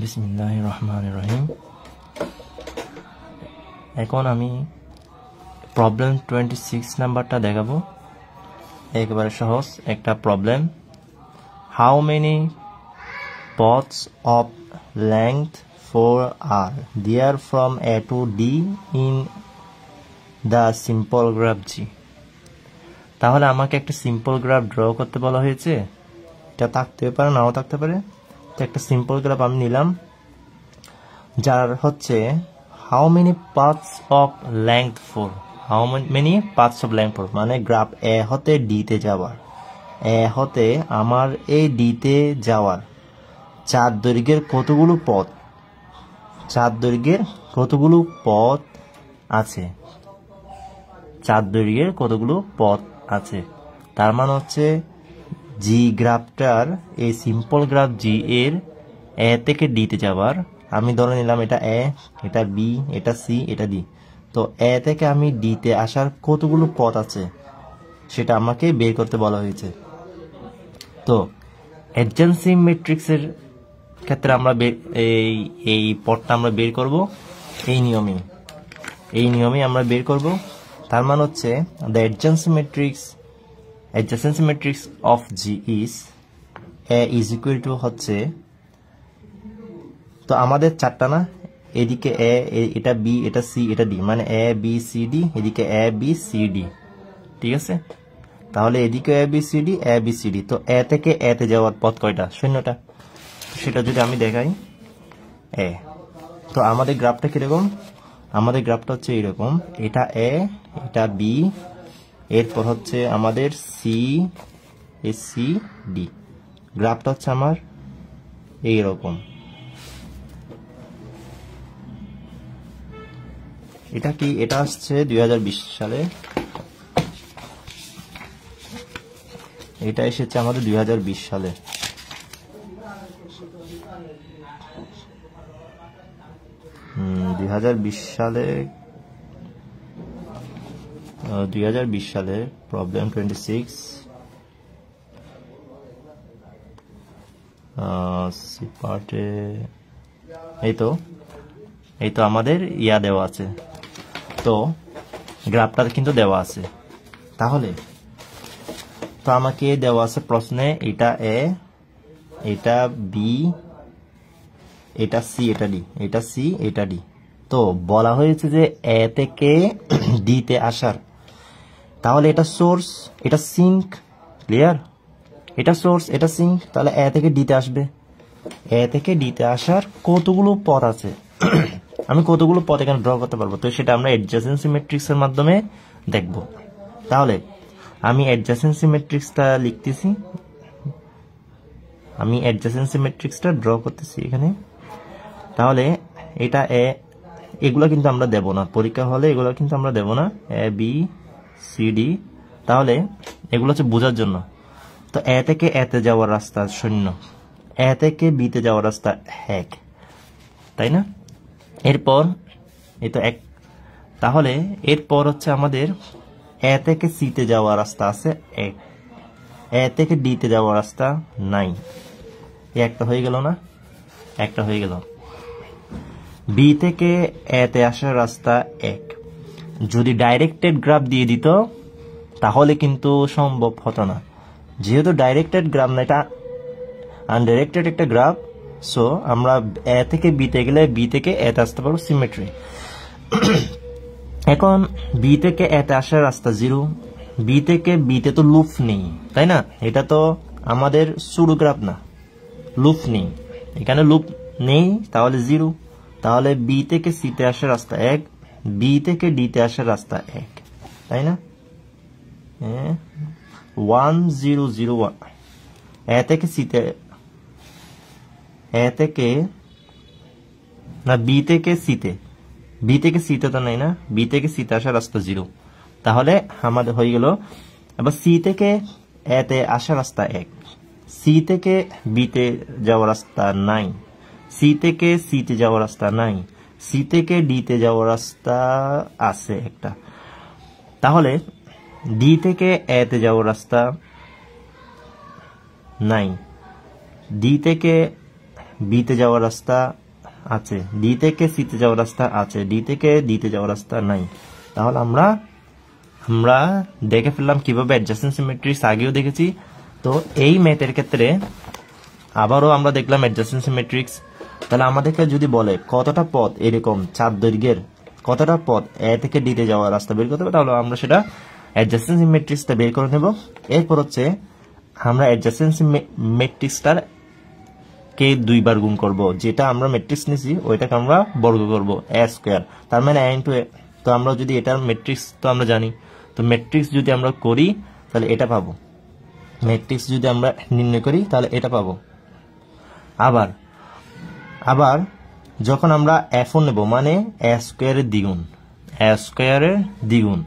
বিসমিল্লাহির রহমানির রহিম। এখন আমি প্রবলেম 26 নাম্বারটা দেখাবো। একেবারে সহজ একটা problem. How many paths of length 4 are there from A to D in the simple graph G? তাহলে আমাকে একটা সিম্পল গ্রাফ ড্র করতে বলা হয়েছে। এটা থাকতে পারে, নাও থাকতে পারে। তো একটা সিম্পল গ্রাফ আমি নিলাম, যার হচ্ছে how many paths of length 4, how many paths of length 4 মানে গ্রাফ এ হতে ডিতে যাওয়ার, এ হতে আমার এই ডিতে যাওয়ার 4 দৈর্ঘ্যের কতগুলো পথ, 4 দৈর্ঘ্যের কতগুলো পথ আছে, 4 দৈর্ঘ্যের কতগুলো পথ আছে। তার মানে হচ্ছে জি গ্রাফটার, এই সিম্পল গ্রাফ জি এর এ থেকে ডিতে যাওয়ার, আমি ধরে নিলাম এটা এ, এটা বি, এটা সি, এটা ডি। তো এ থেকে আমি ডিতে আসার কতগুলো পথ আছে সেটা আমাকে বের করতে বলা হয়েছে। তো অ্যাডজেন্সি ম্যাট্রিক্সের ক্ষেত্রে আমরা এই পথটা আমরা বের করব এই নিয়মে আমরা বের করব। তার মানে হচ্ছে the adjacency matrix of G is A is equal to হচ্ছে, তো আমাদের চারটা না, এদিকে এ, এটা বি, এটা সি, এটা ডি, মানে এ বি সি ডি, এদিকে এ বি সি ডি, ঠিক আছে। তাহলে এদিকে A B C D, A B C D. তো এ থেকে এ তে যাওয়ার পথ কয়টা? শূন্যটা। সেটা যদি আমি দেখাই এ, তো আমাদের গ্রাফটা কিরকম? আমাদের গ্রাফটা হচ্ছে এইরকম, এটা এ, এটা বি, এরপর হচ্ছে আমাদের সি, এ সি ডি। গ্রাফটা হচ্ছে আমার এইরকম। এটা কি? এটা আসছে 2020 সালে, এটা এসেছে আমাদের 2020 সালে। দুই হাজার বিশ সালে প্রবলেম 26 পার্টে এই তো আমাদের ইয়া দেওয়া আছে, তো গ্রাফটা কিন্তু দেওয়া আছে। তাহলে তো আমাকে দেওয়া আছে প্রশ্নে, এটা এ, এটা বি, এটা সি, এটা ডি, এটা সি, এটা ডি। তো বলা হয়েছে যে এ থেকে ডি তে আসার, তাহলে এটা সোর্স, এটা সিঙ্ক, ক্লিয়ার? এটা সোর্স, এটা সিঙ্ক, তাহলে এ থেকে ডি তে আসবে। এ থেকে ডি তে আসার কতগুলো পথ আছে আমি কতগুলো পথ এখানে ড্র করতে পারবো, তো সেটা আমরা অ্যাডজাসেন্সি ম্যাট্রিক্স এর মাধ্যমে দেখব। তাহলে আমি অ্যাডজাসেন্সি ম্যাট্রিক্সটা লিখতেছি, আমি অ্যাডজাসেন্সি ম্যাট্রিক্সটা ড্র করতেছি এখানে। তাহলে এটা এ, এগুলো কিন্তু আমরা দেব না পরীক্ষা হলে, এগুলো কিন্তু আমরা দেব না, এ বি সি ডি। তাহলে এগুলো হচ্ছে বোঝার জন্য। তো এ থেকে এতে যাওয়ার রাস্তা 0, এ থেকে বিতে যাওয়ার রাস্তা 1, তাই না? এরপর এই তো 1, তাহলে এরপর হচ্ছে আমাদের এ থেকে সিতে যাওয়ার রাস্তা আছে 1, এ থেকে ডিতে যাওয়ার রাস্তা 9, একটা হয়ে গেল না? একটা হয়ে গেল। বি থেকে এতে আসার রাস্তা 1। যদি ডাইরেক্টেড গ্রাফ দিয়ে দিত তাহলে কিন্তু সম্ভব হতো না, যেহেতু ডাইরেক্টেড গ্রাফ না, এটা আনডাইরেক্টেড একটা গ্রাফ। সো আমরা এ থেকে বিতে গেলে বি থেকে এতে আসতে পারবো, সিমেট্রি। এখন বি থেকে এতে আসার রাস্তা 0, বি থেকে বিতে তো লুপ নেই, তাই না? এটা তো আমাদের সুডো গ্রাফ না, লুপ নেই, এখানে লুপ নেই, তাহলে 0। তাহলে বি থেকে সিতে আসার রাস্তা 1, বি থেকে ডিতে আসার রাস্তা 1, তাই না? 1 0 0 1। এ থেকে সিতে, এ থেকে না, বি থেকে সিতে, বি থেকে সিতে তো নাই না, বি থেকে সিতে আসার রাস্তা 0। তাহলে আমাদের হয়ে গেল। এবার সি থেকে এতে আসার রাস্তা 1, সি থেকে বিতে যাওয়ার রাস্তা 9, সি থেকে সিতে যাওয়ার রাস্তা 9, সি থেকে ডিতে যাওয়ার রাস্তা আছে একটা। তাহলে ডি থেকে এতে যাওয়ার রাস্তা 9, ডি থেকে বি তে যাওয়ার রাস্তা আছে, ডি থেকে সি তে যাওয়ার রাস্তা আছে, ডি থেকে ডি তে যাওয়ার রাস্তা নাই। তাহলে আমরা দেখে ফেললাম কিভাবে অ্যাডজাসেন্ট সিমেট্রিক্স, আগেও দেখেছি। তো এই ম্যাথের ক্ষেত্রে আবারও আমরা দেখলাম অ্যাডজাসেন্ট সিমেট্রিক্স। তাহলে আমাদেরকে যদি বলে কতটা পথ এরকম 4 দৈর্ঘ্যের কতটা পথ এ থেকে ডি তে যাওয়ার রাস্তা বের করতে হবে, তাহলে আমরা সেটা অ্যাডজাসেন্ট সিমেট্রিক্সটা বের করে নেব। এরপর হচ্ছে আমরা অ্যাডজাসেন্ট সিমেট্রিক্সটার কে 2 বার গুণ করব, যেটা আমরা ম্যাট্রিক্স নিছি ওইটাকে আমরা বর্গ করব এ স্কয়ার, তার মানে a ইনটু এ। তো আমরা যদি এটার ম্যাট্রিক্স তো আমরা জানি, তো ম্যাট্রিক্স যদি আমরা করি তাহলে এটা পাবো, ম্যাট্রিক্স যদি আমরা নির্ণয় করি তাহলে এটা পাবো। আবার যখন আমরা f4 নেব মানে a স্কয়ারের দ্বিগুণ,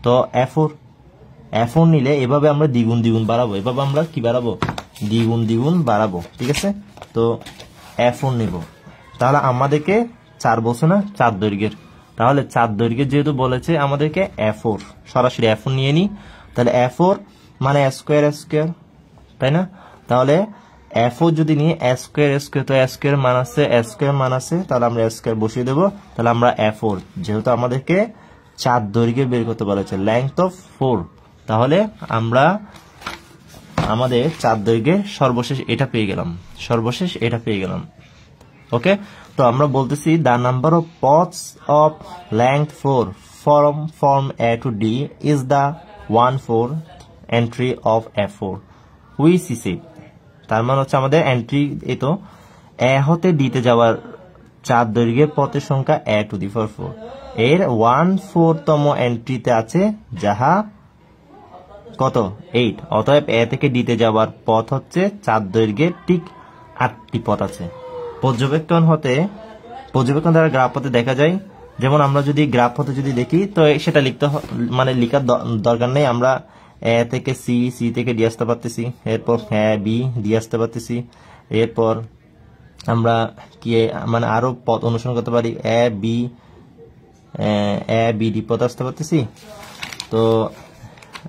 তো f4 নিলে এভাবে আমরা দ্বিগুণ বাড়াবো, এভাবে আমরা কি বাড়াবো, দ্বিগুণ বাড়াবো, ঠিক আছে। তো f4 নিব, তাহলে আমাদেরকে 4 বলছে না 4 দৈর্ঘ্যের, তাহলে 4 দৈর্ঘ্যের যেহেতু বলেছে আমাদেরকে f4, সরাসরি f4 নিয়ে নি। তাহলে f4 মানে a স্কয়ার তাই না, তাহলে f4 যদি নিয়ে a স্কয়ার তো a স্কয়ার মান আছে, তাহলে আমরা a স্কয়ার বসিয়ে দেব। তাহলে আমরা f4 যেহেতু আমাদেরকে 4 দৈর্ঘ্য বের করতে বলেছে, লেংথ অফ 4, তাহলে আমরা আমাদের 4 দৈর্ঘ্যের সর্বশেষ এটা পেয়ে গেলাম। ওকে, তো আমরা বলতেছি the number of pothos of length 4 from A to D is the 1/4 entry of F4 which is it. তার মানে হচ্ছে আমাদের এন্ট্রি এই তো A হতে D তে যাওয়ার 4 দৈর্ঘ্যের পথের সংখ্যা A to the power 4, এর 1/4 তম এন্ট্রিতে আছে যাহা কত 8। অতএব A থেকে D তে যাওয়ার পথ হচ্ছে 4 দৈর্ঘ্যের ঠিক 8টি পথ আছে। পর্যবেক্ষণ দ্বারা গ্রাফ হতে দেখা যায়, যেমন আমরা যদি গ্রাফ হতে যদি দেখি তো সেটা লিখার দরকার নেই, আমরা A থেকে C থেকে D আসতে পারতেছি, এরপর B D আসতে পারতেছি, এরপর আমরা কি আরো পথ অনুসরণ করতে পারি, A B D পথ আসতে পারতেছি। তো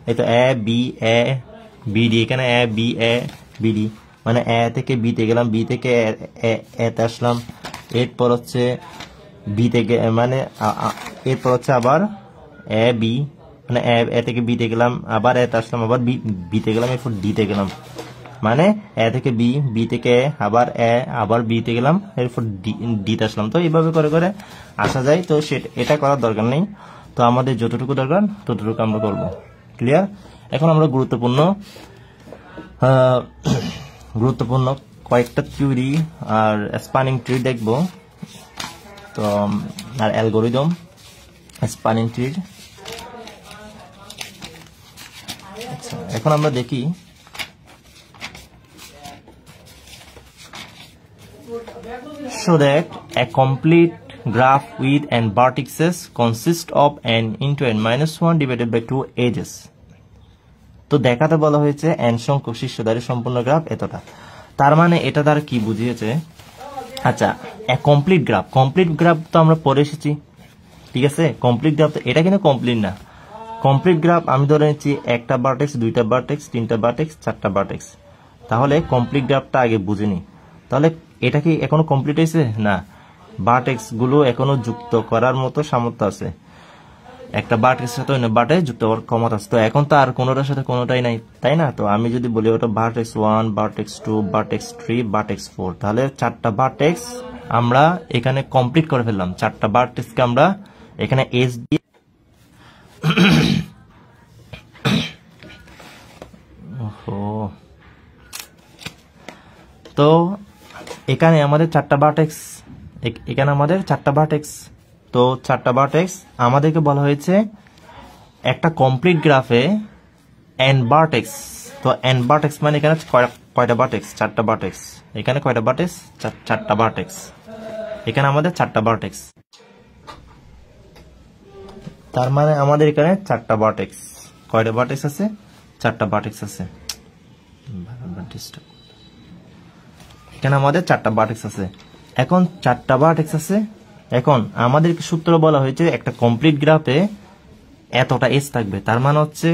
এই তো A B D, এখানে A B D মানে A থেকে B তে গেলাম, B থেকে A তে আসলাম, এরপর হচ্ছে B থেকে এরপর হচ্ছে আবার A B মানে A থেকে B তে গেলাম, আবার A তে আসলাম, আবার B তে গেলাম, এরপর D তে গেলাম, মানে A থেকে B থেকে আবার A আবার B তে গেলাম, এরপর D তে আসলাম। তো এইভাবে করে আসা যায়, তো এটা করার দরকার নেই। তো আমাদের যতটুকু দরকার ততটুকু আমরা করব। ক্লিয়ার? এখন আমরা গুরুত্বপূর্ণ কয়েকটা থিওরি আর স্প্যানিং ট্রি দেখব। তো আর অ্যালগরিদম স্প্যানিং ট্রি। আচ্ছা, এখন আমরা দেখি show that a complete graph with n vertices consists of n into n minus 1 divided by 2 edges. তো দেখাতে বলা হয়েছে n সংখ্যক শীর্ষধারী সম্পূর্ণ গ্রাফ এতটা। তার মানে এটা দ্বারা কি বুঝিয়েছে, আচ্ছা কমপ্লিট গ্রাফ তো আমরা পড়ে এসেছি, ঠিক আছে। কমপ্লিট গ্রাফ এটা কিন্তু কমপ্লিট না। কমপ্লিট গ্রাফ আমি ধরে নিচ্ছি একটা ভার্টেক্স, দুইটা ভার্টেক্স, তিনটা ভার্টেক্স, চারটা ভার্টেক্স। তাহলে কমপ্লিট গ্রাফটা আগে বুঝিনি, তাহলে এটা কি এখনো কমপ্লিট হয়েছে না, ভার্টেক্স গুলো এখনো যুক্ত করার মতো সামর্থ্য আছে, একটা ভার্টেক্সের সাথে অন্য ভার্টেক্স যুক্ত করার ক্ষমতা আছে। তো এখন তো আর কোনোটার সাথে কোনোটাই নাই, তাই না। তো আমি যদি বলি ওটা ভার্টেক্স 1, ভার্টেক্স 2, ভার্টেক্স 3, ভার্টেক্স 4, তাহলে 4টা ভার্টেক্স আমরা এখানে কমপ্লিট করে ফেললাম। 4টা ভার্টেক্সকে আমরা এখানে এস দিয়ে তো এখানে আমাদের 4টা ভার্টেক্স, তো 4টা ভার্টেক্স আমাদেরকে বলা হয়েছে একটা কমপ্লিট গ্রাফে n ভার্টেক্স। তো n ভার্টেক্স মানে এখানে কয়টা ভার্টেক্স, 4টা ভার্টেক্স। এখানে কয়টা ভার্টেক্স, 4টা ভার্টেক্স। এখানে আমাদের 4টা ভার্টেক্স, তার মানে আমাদের এখানে 4টা ভার্টেক্স। কয়টা ভার্টেক্স আছে, 4টা ভার্টেক্স আছে। এখানে আমাদের 4টা ভার্টেক্স আছে। এখন 4টা ভার্টেক্স আছে, এখন আমাদেরকে সূত্র বলা হয়েছে একটা কমপ্লিট গ্রাফে এতটা এস থাকবে, তার মানে হচ্ছে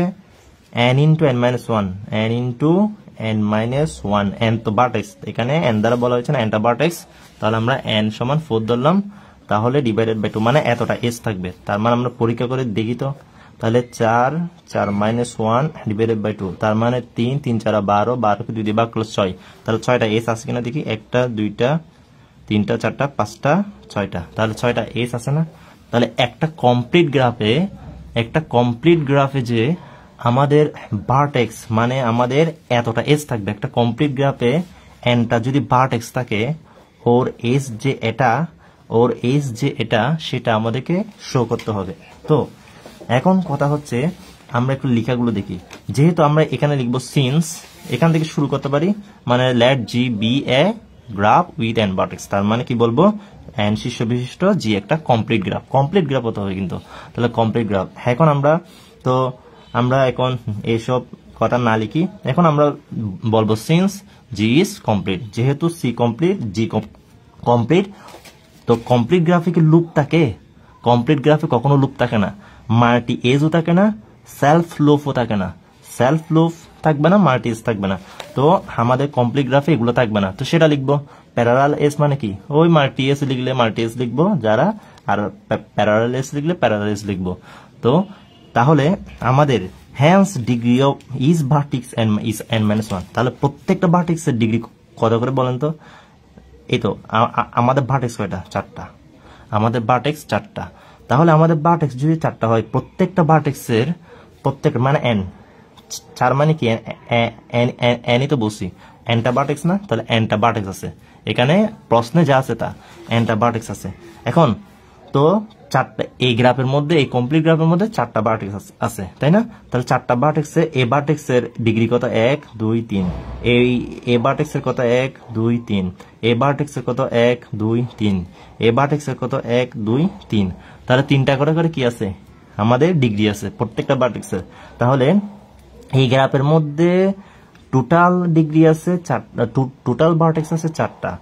n into n minus 1, n into n minus 1 n তো ভার্টেক্স এখানে n দ্বারা বলা হয়েছে না nটা ভার্টেক্স তাহলে আমরা n সমান 4 ধরলাম তাহলে ডিভাইডেড বাই 2 মানে এতটা s থাকবে তার মানে আমরা পরীক্ষা করে দেখি তো তাহলে 4 4 মাইনাস 1 ডিভাইডেড বাই 2 তার মানে 3 3 4 12 12 কে 2 দিয়ে ভাগ করলে 6 তাহলে 6টা s আছে কিনা দেখি 1টা 2টা 3টা 4টা 5টা 6টা তাহলে 6টা s আছে না তাহলে একটা কমপ্লিট গ্রাফে যে আমাদের ভার্টেক্স মানে আমাদের এতটা s থাকবে একটা কমপ্লিট গ্রাফে nটা যদি ভার্টেক্স থাকে ওর s যে এটা সেটা আমাদেরকে শো করতে হবে তো এখন কথা হচ্ছে আমরা একটু লেখাগুলো দেখি যেহেতু আমরা এখানে লিখব সিন্স এখান থেকে শুরু করতে পারি মানে let g be a graph with n vertex তার মানে কি বলবো n শীর্ষ বিশিষ্ট জি একটা কমপ্লিট গ্রাফ হতে হবে কিন্তু তাহলে কমপ্লিট গ্রাফ এখন আমরা এখন এইসব কথা না লিখি এখন আমরা বলবো সিন্স জি ইজ কমপ্লিট যেহেতু সি কমপ্লিট জি কমপ্লিট তো কমপ্লিট গ্রাফে কি লুপ থাকে কমপ্লিট গ্রাফে কখনো লুপ থাকে না মাল্টি এজও থাকে না সেলফ লুপও থাকে না সেলফ লুপ থাকবে না মাল্টি এজ থাকবে না তো আমাদের কমপ্লিট গ্রাফে এগুলো থাকবে না তো সেটা লিখবো প্যারালাল এজ মানে কি ওই মাল্টি এজ লিখলে মাল্টি এজ লিখবো যারা আর প্যারালাল এজ লিখলে প্যারালাল এজ লিখবো তো তাহলে আমাদের hence degree of each vertex is n minus 1 তাহলে প্রত্যেকটা ভার্টেক্সের ডিগ্রি কত করে বলেন তো এই তো আমাদের ভার্টেক্স কয়টা 4টা আমাদের ভার্টেক্স 4টা তাহলে আমাদের ভার্টেক্স যদি 4টা হয় প্রত্যেকটা ভার্টেক্সের মানে n 4 মানে কি n তো বলছি nটা ভার্টেক্স না তাহলে nটা ভার্টেক্স আছে এখানে প্রশ্নে যা আছে তা nটা ভার্টেক্স আছে এখন তো 4টা এই গ্রাফের মধ্যে এই কমপ্লিট গ্রাফের মধ্যে 4টা ভার্টেক্স আছে তাই না তাহলে 4টা ভার্টেক্সে এ ভার্টেক্সের ডিগ্রি কত 1 2 3 এই ভার্টেক্সের কত 1 2 3 এ ভার্টেক্সের কত 1 2 3 এ ভার্টেক্সের কত 1 2 3 তাহলে 3টা করে কি আছে আমাদের ডিগ্রি আছে প্রত্যেকটা ভার্টেক্সের তাহলে এই গ্রাফের মধ্যে টোটাল ডিগ্রি আছে 4টা টোটাল ভার্টেক্স আছে 4টা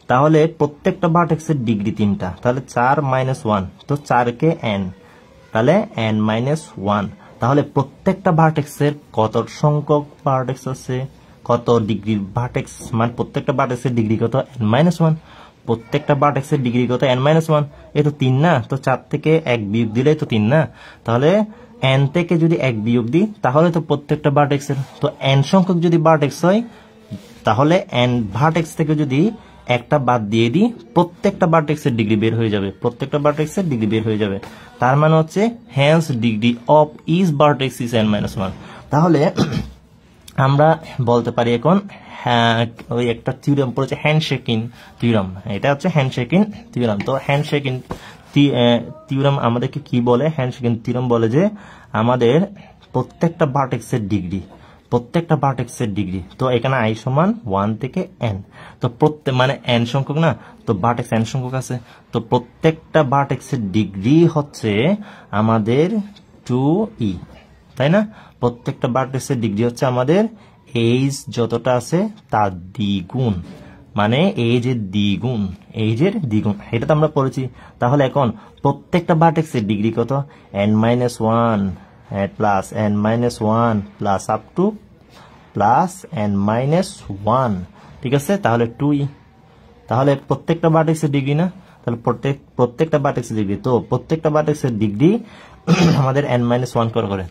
তাহলে প্রত্যেকটা ভার্টেক্সের ডিগ্রি 3টা তাহলে 4 মাইনাস 1 তো 4 কে n তাহলে n মাইনাস 1 তাহলে প্রত্যেকটা ভার্টেক্সের কত সংখ্যক ভার্টেক্স আছে কত ডিগ্রি ভার্টেক্স মানে প্রত্যেকটা ভার্টেক্সের ডিগ্রি কত n মাইনাস 1 প্রত্যেকটা ভার্টেক্সের ডিগ্রি কত n মাইনাস 1 এই তো 3 না তো 4 থেকে 1 বিয়োগ দিলে তো 3 না তাহলে n থেকে যদি 1 বিয়োগ দিই তাহলে তো প্রত্যেকটা ভার্টেক্সের তো n সংখ্যক যদি ভার্টেক্স হয় তাহলে n ভার্টেক্স থেকে যদি একটা বাদ দিয়ে দিই প্রত্যেকটা ভার্টেক্সের ডিগ্রি বের হয়ে যাবে তার মানে হচ্ছে hence degree of each vertex is n minus 1 তাহলে আমরা বলতে পারি এখন ওই একটা থিওরেম পড়েছে হ্যান্ডশেকিং থিওরেম এটা হচ্ছে হ্যান্ডশেকিং থিওরেম তো হ্যান্ডশেকিং থিওরেম আমাদেরকে কি বলে হ্যান্ডশেকিং থিওরেম বলে যে আমাদের প্রত্যেকটা ভার্টেক্সের ডিগ্রি তো এখানে i সমান 1 থেকে n তো প্রত্যেক মানে n সংখ্যক না তো ভার্টেক্স n সংখ্যক আছে তো প্রত্যেকটা ভার্টেক্সের ডিগ্রি হচ্ছে আমাদের 2e তাই না প্রত্যেকটা ভার্টেক্সের ডিগ্রি হচ্ছে আমাদের এইজ যতটা আছে তার দ্বিগুণ মানে এইজের দ্বিগুণ এটা তো আমরা পড়েছি তাহলে এখন প্রত্যেকটা ভার্টেক্সের ডিগ্রি কত n minus 1 plus n minus 1 plus up to plus n minus 1 ঠিক আছে তাহলে 2e তাহলে প্রত্যেকটা ভার্টেক্সের ডিগ্রি না তাহলে প্রত্যেকটা ভার্টেক্সের ডিগ্রি তো প্রত্যেকটা ভার্টেক্সের ডিগ্রি আমাদের n মাইনাস 1 করে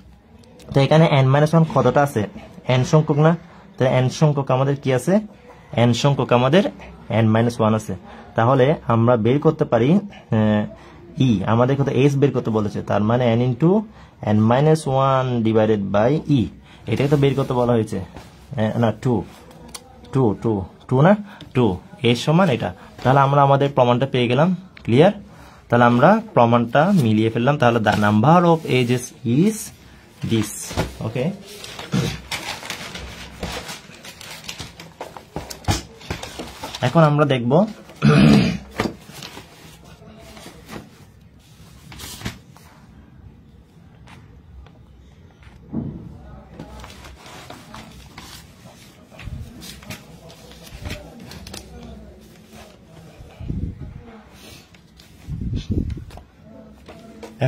তো এখানে n মাইনাস 1 কতটা আছে n সংখ্যক না তো n সংখ্যক আমাদের কি আছে n সংখ্যক আমাদের n মাইনাস 1 আছে তাহলে আমরা বের করতে পারি e আমাদের কত s বের করতে বলেছে তার মানে n into n minus 1 divided by e এটাই তো বের করতে বলা হয়েছে না 2 না 2 এর সমান এটা তাহলে আমরা আমাদের প্রমাণটা পেয়ে গেলাম ক্লিয়ার তাহলে আমরা প্রমাণটা মিলিয়ে ফেললাম তাহলে the number of ages is this ওকে এখন আমরা দেখব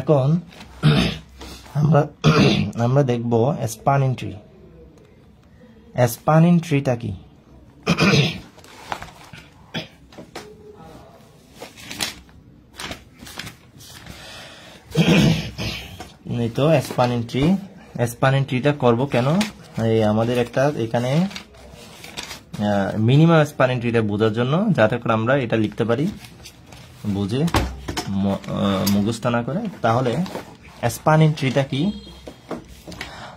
এখন আমরা দেখব স্প্যানিং ট্রি স্প্যানিং ট্রিটা কি? এই তো স্প্যানিং ট্রিটা করব কেন? এই আমাদের একটা এখানে মিনিমাম স্প্যানিং ট্রিটা বোঝার জন্য, যাতে করে আমরা এটা লিখতে পারি বুঝে মুখস্থ না করে। তাহলে স্প্যানিং ট্রিটা কি?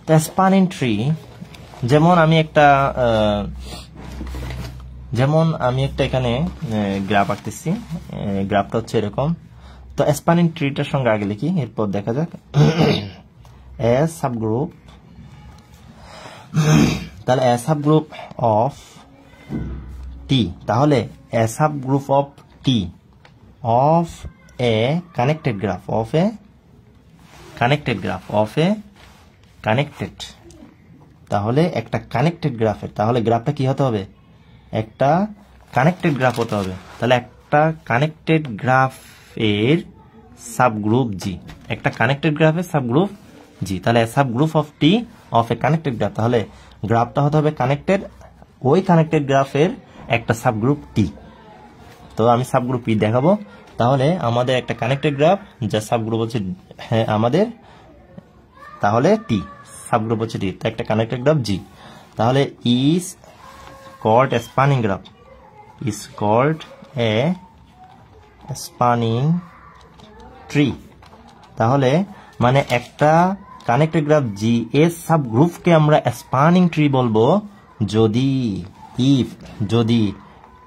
তো স্প্যানিং ট্রি যেমন আমি একটা এখানে গ্রাফ আঁকতেছি। গ্রাফটা হচ্ছে এরকম। তো স্প্যানিং ট্রিটার সঙ্গে আগে লিখি, এরপর দেখা যাক। এ সাবগ্রুপ, তাহলে এ সাবগ্রুপ অফ টি, তাহলে a subgroup of T of a connected graph, তাহলে একটা কানেক্টেড গ্রাফের, তাহলে গ্রাফটা কি হতে হবে? একটা কানেক্টেড গ্রাফ হতে হবে। তাহলে একটা কানেক্টেড গ্রাফের সাবগ্রুপ জি, একটা কানেক্টেড গ্রাফের সাবগ্রুপ জি। তাহলে subgroup of T of a connected graph, তাহলে গ্রাফটা হতে হবে কানেক্টেড, ওই কানেক্টেড গ্রাফের একটা সাবগ্রুপ টি। তো আমি সাবগ্রুপ টি দেখাবো। তাহলে আমাদের একটা কানেক্টেড গ্রাফ যার সাবগ্রুপ হচ্ছে আমাদের, তাহলে টি, সাবগ্রুপ হচ্ছে টি, একটা কানেক্টেড গ্রাফ জি। তাহলে is called a spanning graph, is called a spanning tree. তাহলে মানে একটা কানেক্টেড গ্রাফ জি এর সাবগ্রুপকে আমরা স্প্যানিং ট্রি বলবো যদি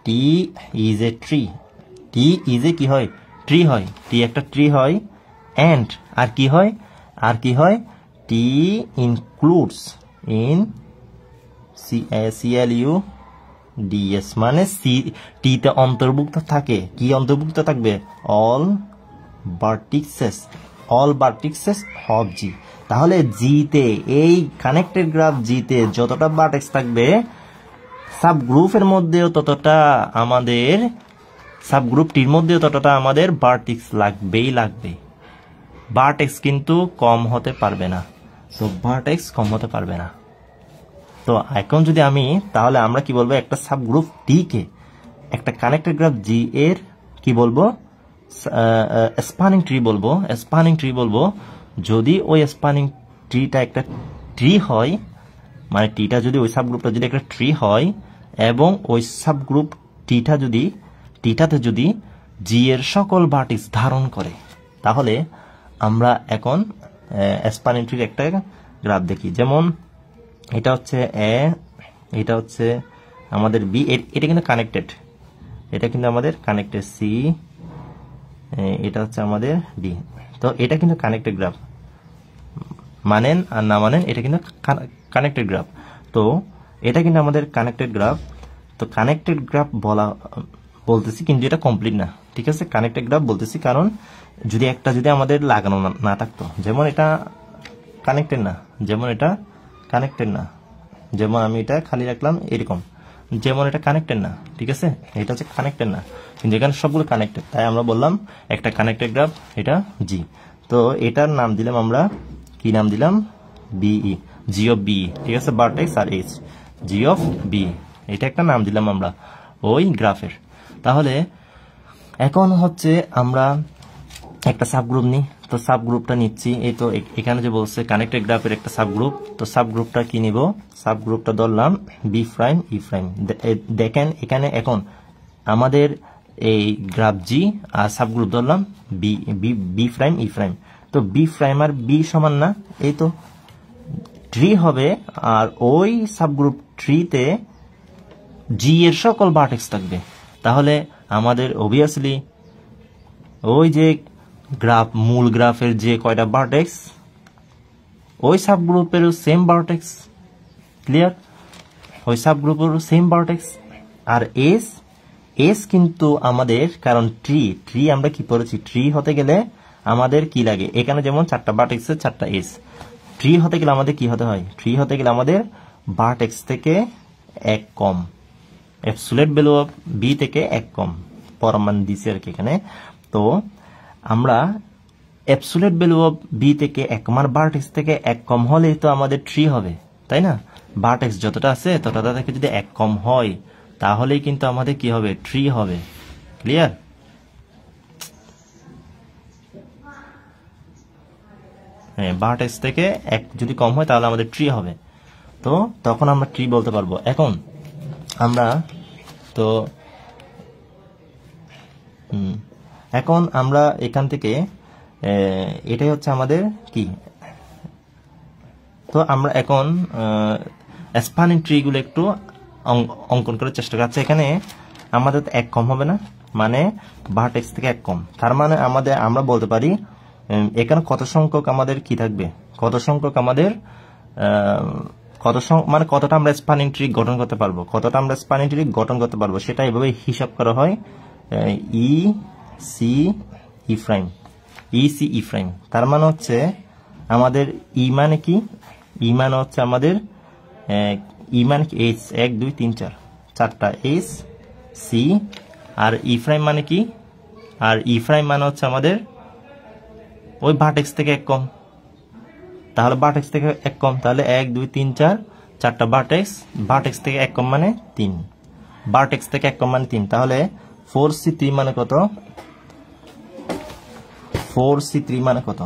T is a tree, T is a কি হয়? ট্রি হয়, টি একটা ট্রি হয়। এন্ড আর কি হয়? টি ইনক্লুডস CLUDS, মানে টিতে অন্তর্ভুক্ত থাকে, কি অন্তর্ভুক্ত থাকবে? All ভার্টিক্সেস of G. তাহলে জিতে, এই কানেক্টেড গ্রাফ জিতে যতটা ভার্টেক্স থাকবে, সাবগ্রুপের মধ্যেও ততটা আমাদের, সাবগ্রুপটির মধ্যেও ততটা আমাদের ভার্টেক্স লাগবে। ভার্টেক্স কিন্তু কম হতে পারবে না। তো এখন যদি আমি, তাহলে আমরা কি বলবো? একটা সাবগ্রুপ টি কে একটা কানেক্টেড গ্রাফ জি এর কি বলবো? স্প্যানিং ট্রি বলবো যদি ওই স্প্যানিং ট্রিটা একটা ট্রি হয়, মানে টিটা যদি, ওই সাবগ্রুপটা যদি একটা ট্রি হয়, এবং ওই সাবগ্রুপ টিটাতে যদি জি এর সকল ভার্টেক্স ধারণ করে, তাহলে আমরা এখন স্প্যানিং ট্রির একটা গ্রাফ দেখি। যেমন এটা হচ্ছে এ, এটা হচ্ছে আমাদের বি, এটা কিন্তু কানেক্টেড, সি, এটা হচ্ছে আমাদের ডি। তো এটা কিন্তু কানেক্টেড গ্রাফ, মানেন আর না মানেন, এটা কিন্তু কানেক্টেড গ্রাফ। তো এটা কিন্তু আমাদের কানেক্টেড গ্রাফ। তো কানেক্টেড গ্রাফ বলতেছি, কিন্তু এটা কমপ্লিট না, ঠিক আছে? কানেক্টেড গ্রাফ বলতেছি কারণ যদি আমাদের লাগানো না থাকতো, যেমন এটা কানেক্টেড না, যেমন আমি এটা খালি রাখলাম এরকম, যেমন এটা কানেক্টেড না, ঠিক আছে? এটা হচ্ছে কানেক্টেড না, কিন্তু এখানে সবগুলো কানেক্টেড, তাই আমরা বললাম একটা কানেক্টেড গ্রাফ, এটা জি। তো এটার নাম দিলাম আমরা, কি নাম দিলাম? বিই, জি অফ বিই, ঠিক আছে? ভার্টেক্স আর এইচ, জি অফ বি, এটা একটা নাম দিলাম আমরা ওই গ্রাফের। তাহলে এখন হচ্ছে আমরা একটা সাবগ্রুপ নিই। তো সাবগ্রুপটা নিচ্ছি, এই তো এখানে যে বলছে কানেক্টেড গ্রাফের একটা সাবগ্রুপ। তো সাবগ্রুপটা কি নিব? সাবগ্রুপটা ধরলাম বি প্রাইম ই প্রাইম। দেখেন এখানে এখন আমাদের এই গ্রাফ জি, আর সাবগ্রুপ ধরলাম বি প্রাইম ই প্রাইম। তো বি প্রাইম আর বি সমান না, এই তো ট্রি হবে, আর ওই সাবগ্রুপ ট্রিতে জি এর সকল ভার্টেক্স থাকবে। তাহলে আমাদের অবভিয়াসলি ওই যে গ্রাফ, মূল গ্রাফের যে কয়টা ভার্টেক্স, ওই সাবগ্রুপেরও সেম ভার্টেক্স, ক্লিয়ার? ওই সাবগ্রুপেরও সেম ভার্টেক্স। আর এস কিন্তু আমাদের, কারণ ট্রি আমরা কি পড়েছি? ট্রি হতে গেলে আমাদের কি লাগে? এখানে যেমন 4টা ভার্টেক্সের 4টা এস। ট্রি হতে গেলে আমাদের কি হতে হয়? ট্রি হতে গেলে আমাদের ভার্টেক্স থেকে 1 কম, অ্যাবসোলিউট ভ্যালু অফ বি থেকে 1 কম, পরমান দিছি আর কি এখানে। তো আমরা অ্যাবসোলিউট ভ্যালু অফ বি থেকে 1 কম, ভার্টেক্স থেকে 1 কম হলেই তো আমাদের ট্রি হবে, তাই না? ভার্টেক্স যতটা আছে ততটা থেকে যদি এক কম হয় তাহলেই কিন্তু আমাদের কি হবে, ট্রি হবে। ক্লিয়ার? হ্যাঁ, ভার্টেক্স থেকে এক যদি কম হয় তাহলে আমাদের ট্রি হবে। তো তখন আমরা ট্রি বলতে পারবো। এখন আমরা তো এখন আমরা এখান থেকে এটাই হচ্ছে আমাদের কি, তো আমরা এখন স্প্যানিং ট্রি গুলো একটু অঙ্কন করার চেষ্টা করছি। এখানে আমাদের এক কম হবে না, মানে ভার্টেক্স থেকে এক কম, তার মানে আমরা বলতে পারি এখানে কত সংখ্যক আমাদের কি থাকবে, কত সংখ্যক আমাদের মানে কতটা আমরা স্প্যানিং ট্রি গঠন করতে পারবো, কতটা আমরা স্প্যানিং ট্রি গঠন করতে পারবো সেটা এভাবে হিসাব করা হয়। E c e prime, e c e prime, তার মানে হচ্ছে আমাদের ই মানে কি, ই মানে হচ্ছে আমাদের ই মানে কি এইচ, 1 2 3 4 চারটা এইচ সি, আর ই প্রাইম মানে কি, আর ই প্রাইম মানে হচ্ছে আমাদের ওই ভার্টেক্স থেকে এক কম। তাহলে ভার্টেক্স থেকে এক কম, তাহলে 1 2 3 4 চারটা ভার্টেক্স, ভার্টেক্স থেকে এক কম মানে 3, ভার্টেক্স থেকে এক কম মানে 3, তাহলে 4c3 মানে কত, 4c3 মানে কত,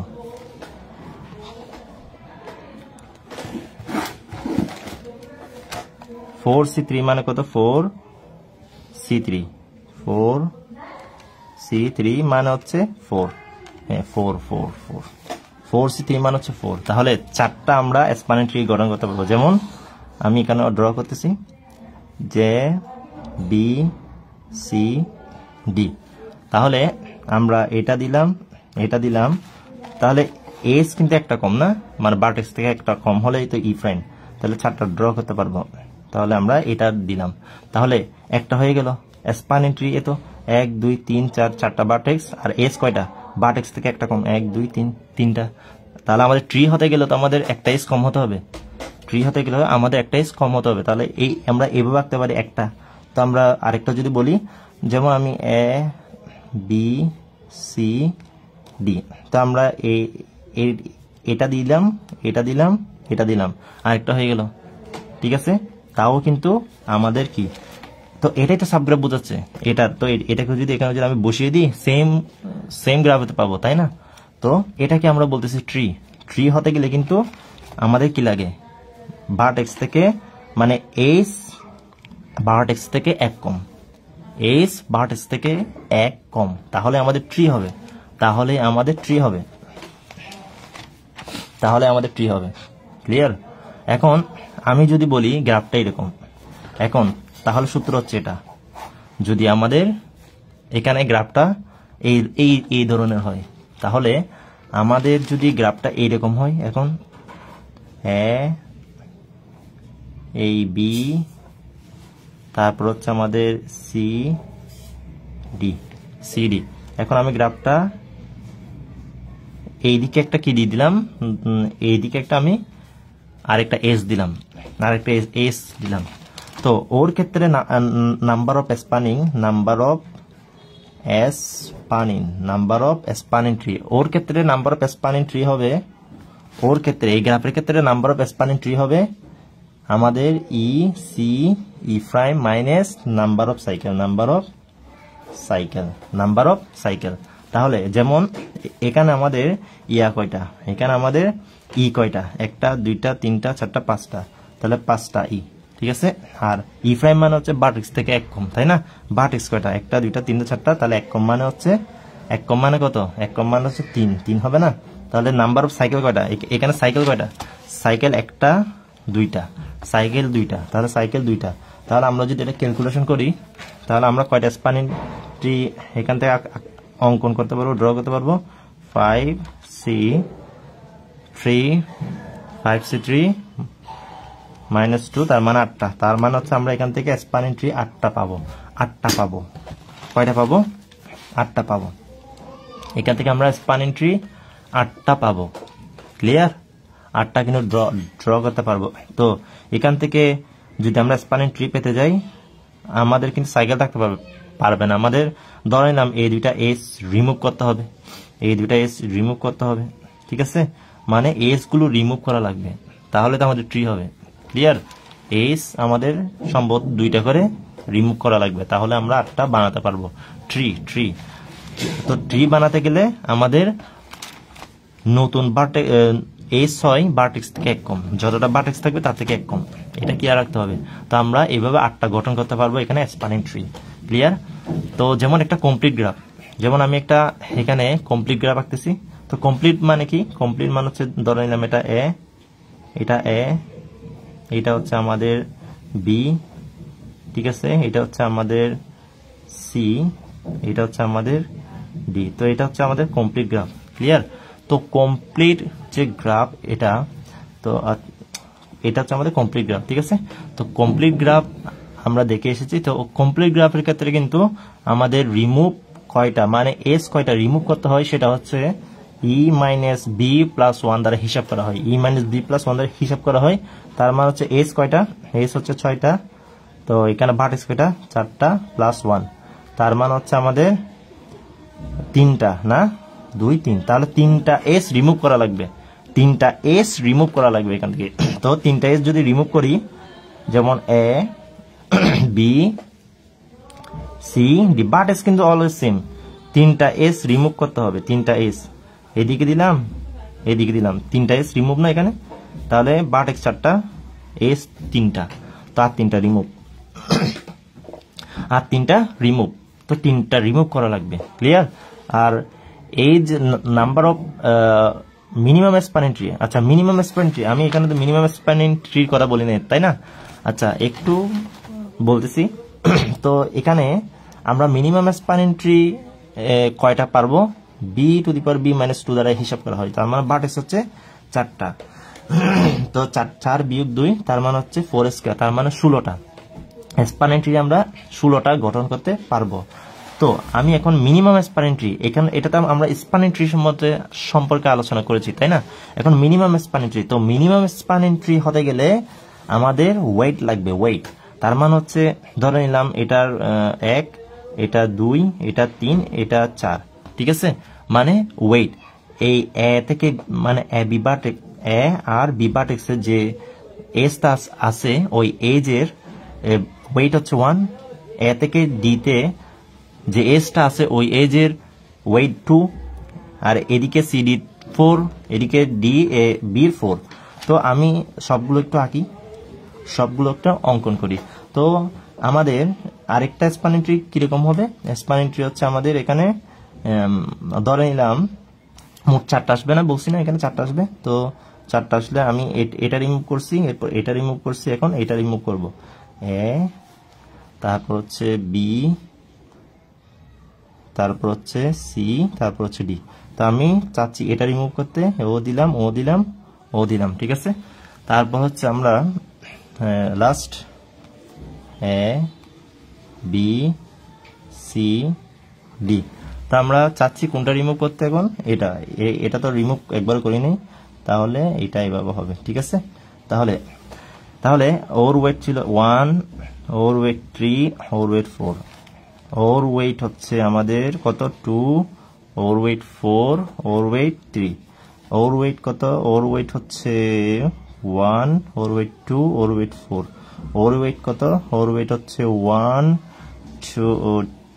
4c3 মানে কত, 4c3 মানে হচ্ছে 4, হ্যাঁ 4c3 মানে হচ্ছে 4। তাহলে চারটা আমরা স্প্যানিং ট্রি গঠন করতে পারবো। যেমন আমি এখানে ড্র করতেছি, জে বি সি ডি, তাহলে আমরা এটা দিলাম, তাহলে এস কিন্তু একটা কম না, মানে ভার্টেক্স থেকে একটা কম হলেই তো ই প্রাইম, তাহলে চারটা ড্র করতে পারবো। তাহলে আমরা এটা দিলাম, তাহলে একটা হয়ে গেল স্প্যানিং ট্রি। এ তো 1 2 3 4 চারটা ভার্টেক্স, আর এস কয়টা, ভার্টেক্স থেকে একটা কম, 1 2 3 তিনটা। তাহলে আমাদের ট্রি হতে গেলে তো আমাদের একটা এস কম হতে হবে, ট্রি হতে গেলে আমাদের একটা এস কম হতে হবে। তাহলে এই আমরা এভাবে আঁকতে পারি একটা। তো আমরা আরেকটা যদি বলি, যেমন আমি এ বি সি ডি, তো আমরা এটা দিলাম, আরেকটা হয়ে গেল। ঠিক আছে, তাও কিন্তু আমাদের কি, তো এটাই তো সাবগ্রাফ বোঝাচ্ছে। এটা তো এটাকে যদি এখানে যদি আমি বসিয়ে দিই সেম গ্রাফ হতে পাবো, তাই না? তো এটাকে আমরা বলতেছি ট্রি। ট্রি হতে গেলে কিন্তু আমাদের কি লাগে, ভার্টেক্স থেকে, মানে এইচ ভার্টেক্স থেকে এক কম, এইচ ভার্টেক্স থেকে এক কম, তাহলে আমাদের ট্রি হবে, তাহলে আমাদের ট্রি হবে। ক্লিয়ার? এখন আমি যদি বলি গ্রাফটা এরকম, এখন তাহলে সূত্র হচ্ছে এটা, যদি আমাদের এখানে গ্রাফটা এই ধরনের হয়, তাহলে আমাদের যদি গ্রাফটা এইরকম হয়, এখন এই বি, তারপর হচ্ছে আমাদের সি ডি, এখন আমি গ্রাফটা এইদিকে একটা কি দিয়ে দিলাম, এইদিকে একটা আমি আরেকটা এস দিলাম, তো ওর ক্ষেত্রে নাম্বার অফ স্প্যানিং ট্রি, ওর ক্ষেত্রে নাম্বার অফ স্প্যানিং ট্রি হবে, ওর ক্ষেত্রে এই গ্রাফের ক্ষেত্রে নাম্বার অফ স্প্যানিং ট্রি হবে আমাদের e c e prime minus number of cycle. তাহলে যেমন এখানে আমাদের ইয়া কয়টা, এখানে আমাদের ই কয়টা, 1 2 3 4 5টা, তাহলে 5টা ই। ঠিক আছে, আর ই প্রাইম মানে হচ্ছে ভার্টেক্স থেকে এক কম, তাই না? ভার্টেক্স কয়টা, 1 2 3 4টা, তাহলে এক কম মানে হচ্ছে, এক কম মানে কত, এক কম মানে হচ্ছে 3 হবে না? তাহলে নাম্বার অফ সাইকেল কয়টা, এখানে সাইকেল কয়টা, সাইকেল 1টা 2টা, সাইকেল 2টা, তাহলে সাইকেল 2টা। তাহলে আমরা যদি এটা ক্যালকুলেশন করি, তাহলে আমরা কয়টা স্প্যানিং ট্রি এখান থেকে অঙ্কন করতে পারবো, ড্র করতে পারবো, 5c3 -2, তার মানে 8টা। তার মানে হচ্ছে আমরা এখান থেকে স্প্যানিং ট্রি 8টা পাবো। কয়টা পাবো? 8টা পাবো। এখান থেকে আমরা স্প্যানিং ট্রি 8টা পাবো। ক্লিয়ার? 8টা কিন্তু ড্র করতে পারবো। তো এখান থেকে যদি আমরা স্প্যানিং ট্রি পেতে যাই, আমাদের কিন্তু সাইকেল থাকতে পারবে না। আমাদের ধরে নিলাম এই দুইটা এস রিমুভ করতে হবে, ঠিক আছে? মানে এস গুলো রিমুভ করা লাগবে, তাহলে তো আমাদের ট্রি হবে। ক্লিয়ার? এস আমাদের সম্ভবত 2টা করে রিমুভ করা লাগবে, তাহলে আমরা 8টা বানাতে পারবো। ট্রি তো ট্রি বানাতে গেলে আমাদের নতুন এস হয় ভার্টেক্স থেকে 1 কম, যতটা ভার্টেক্স থাকবে তার থেকে 1 কম, এটা কি আর রাখতে হবে। তো আমরা এইভাবে 8টা গঠন করতে পারবো এখানে স্প্যানিং ট্রি। ক্লিয়ার? তো যেমন একটা কমপ্লিট গ্রাফ, যেমন আমি একটা এখানে কমপ্লিট গ্রাফ আঁকতেছি। তো কমপ্লিট মানে কি? কমপ্লিট মানে হচ্ছে ধরে নিলাম এটা এ, এটা হচ্ছে আমাদের বি, ঠিক আছে, এটা হচ্ছে আমাদের সি, এটা হচ্ছে আমাদের ডি। তো এটা হচ্ছে আমাদের কমপ্লিট গ্রাফ। ক্লিয়ার? তো কমপ্লিট যে গ্রাফ এটা, তো এটা হচ্ছে আমাদের কমপ্লিট গ্রাফ, ঠিক আছে। তো কমপ্লিট গ্রাফ আমরা দেখে এসেছি। তো কমপ্লিট গ্রাফের ক্ষেত্রে কিন্তু আমাদের রিমুভ কয়টা, মানে এস কয়টা রিমুভ করতে হয় সেটা হচ্ছে ই মাইনাস বি প্লাস 1 দ্বারা হিসাব করা হয়। ই মাইনাস বি প্লাস 1 দ্বারা হিসাব করা হয়। তার মানে হচ্ছে এস কয়টা? এস হচ্ছে 6টা। তো এখানে ভার্টেক্স কয়টা? 4টা প্লাস 1, তার মানে হচ্ছে আমাদের 3টা, না 2 3, তাহলে 3টা এস রিমুভ করা লাগবে। 3টা এস রিমুভ করা লাগবে এখান থেকে। তো 3টা এস যদি রিমুভ করি, যেমন A B C D, vertex কিন্তু অলওয়েজ সেম। 3টা এস রিমুভ করতে হবে। 3টা এস এদিকে দিলাম, এদিকে দিলাম, 3টা এস রিমুভ না এখানে, তাহলে ভার্টেক্স 4টা, এস 3টা, তো আর 3টা রিমুভ, আর 3টা রিমুভ। তো 3টা রিমুভ করা লাগবে। ক্লিয়ার? আর এই যে number of minimum spanning tree, আচ্ছা মিনিমাম স্প্যানিং ট্রি, আমি এখানে তো মিনিমাম স্প্যানিং ট্রির কথা বলি না, তাই না? আচ্ছা একটু বলতেছি। তো এখানে আমরা মিনিমাম স্প্যানিং ট্রি কয়টা পারবো? B to the power b minus 2 দ্বারা হিসাব করা হয়। তার মানে ভার্টেক্স হচ্ছে 4টা। তো 4 বিয়োগ 2, তার মানে হচ্ছে 4 স্কয়ার, তার মানে 16টা। স্প্যানিং ট্রি আমরা 16টা গঠন করতে পারবো। তো আমি এখন মিনিমাম স্প্যানিং ট্রি, এখানে এটাতে আমরা স্প্যানিং ট্রি সম্পর্কে আলোচনা করেছি, তাই না? এখন মিনিমাম স্প্যানিং ট্রি, তো মিনিমাম স্প্যানিং ট্রি হতে গেলে আমাদের ওয়েট লাগবে, ওয়েট। তার মানে হচ্ছে ধরে নিলাম এটার 1, এটা 2, এটা 3, এটা 4, ঠিক আছে, মানে ওয়েট এই এ থেকে, মানে এ আর বি ভার্টেক্সের যে এজটা আছে ওই এজের ওয়েট হচ্ছে 1, এ থেকে ডিতে যে এজটা আছে ওই এজের ওয়েট 2, আর এদিকে সিডি 4, এদিকে ডি এ বির 4। তো আমি সবগুলো একটু আঁকি, সবগুলো একটা অঙ্কন করি। তো আমাদের আরেকটা স্প্যানিং ট্রি কিরকম হবে? স্প্যানিং ট্রি হচ্ছে আমাদের এখানে ধরে নিলাম মোট 4টা আসবে না, বলছি না এখানে 4টা আসবে। তো 4টা আসলে আমি এটা রিমুভ করছি, এরপর এটা রিমুভ করছি, এখন এটা রিমুভ করব। এ, তারপর হচ্ছে বি, তারপর হচ্ছে সি, তারপর হচ্ছে ডি। তো আমি চাচ্ছি এটা রিমুভ করতে, ও দিলাম, ও দিলাম, ও দিলাম, ঠিক আছে। তারপর হচ্ছে আমরা last A B C D. তো আমরা চাচ্ছি কোনটা রিমুভ করতে এখন? এটা তো রিমুভ একবার করি নাই, তাহলে এটা এভাবে হবে, ঠিক আছে। তাহলে ওর ওয়েট ছিল 1, ওর ওয়েট 3, ওর ওয়েট 4, ওর ওয়েট হচ্ছে আমাদের কত? 2, ওর ওয়েট 4, ওর ওয়েট 3, ওর ওয়েট কত? ওর ওয়েট হচ্ছে 1, ওর ওয়েট 2, ওর ওয়েট 4, ওর ওয়েট কত? ওর ওয়েট হচ্ছে 1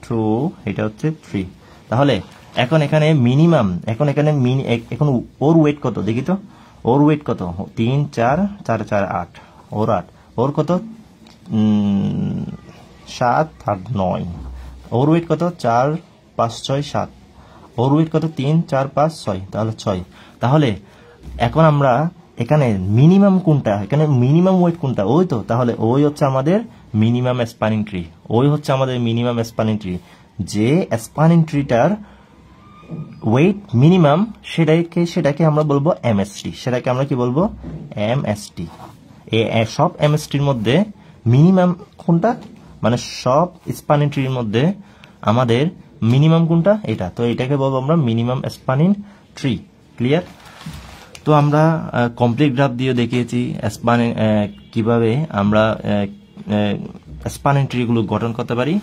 2, এটা হচ্ছে 3। তাহলে এখন এখানে মিনিমাম, এখন ওর ওয়েট কত দেখি তো? ওর ওয়েট কত? 3 4 4 4 8, ওর 8, ওর কত? 7 8 9, ওর ওয়েট কত? 4 5 6 7, ওর ওয়েট কত? 3 4 5 6, তাহলে 6। তাহলে এখন আমরা এখানে মিনিমাম কোনটা, এখানে মিনিমাম ওয়েট কোনটা? ওই তো, তাহলে ওই হচ্ছে আমাদের মিনিমাম স্প্যানিং ট্রি, ওই হচ্ছে আমাদের মিনিমাম স্প্যানিং ট্রি। যে স্প্যানিং ট্রিটার ওয়েট মিনিমাম সেটাকে আমরা বলবো এমএসটি, সেটাকে আমরা কি বলবো? এমএসটি। সব এমএসটির মধ্যে মিনিমাম কোনটা, মানে সব স্প্যানিং ট্রির মধ্যে আমাদের মিনিমাম কোনটা? এটা। তো এটাকে বলবো আমরা মিনিমাম স্প্যানিং ট্রি। ক্লিয়ার? তো আমরা কমপ্লিট গ্রাফ দিয়ে দেখিয়েছি কিভাবে আমরা স্প্যানিং ট্রিগুলো গঠন করতে পারি।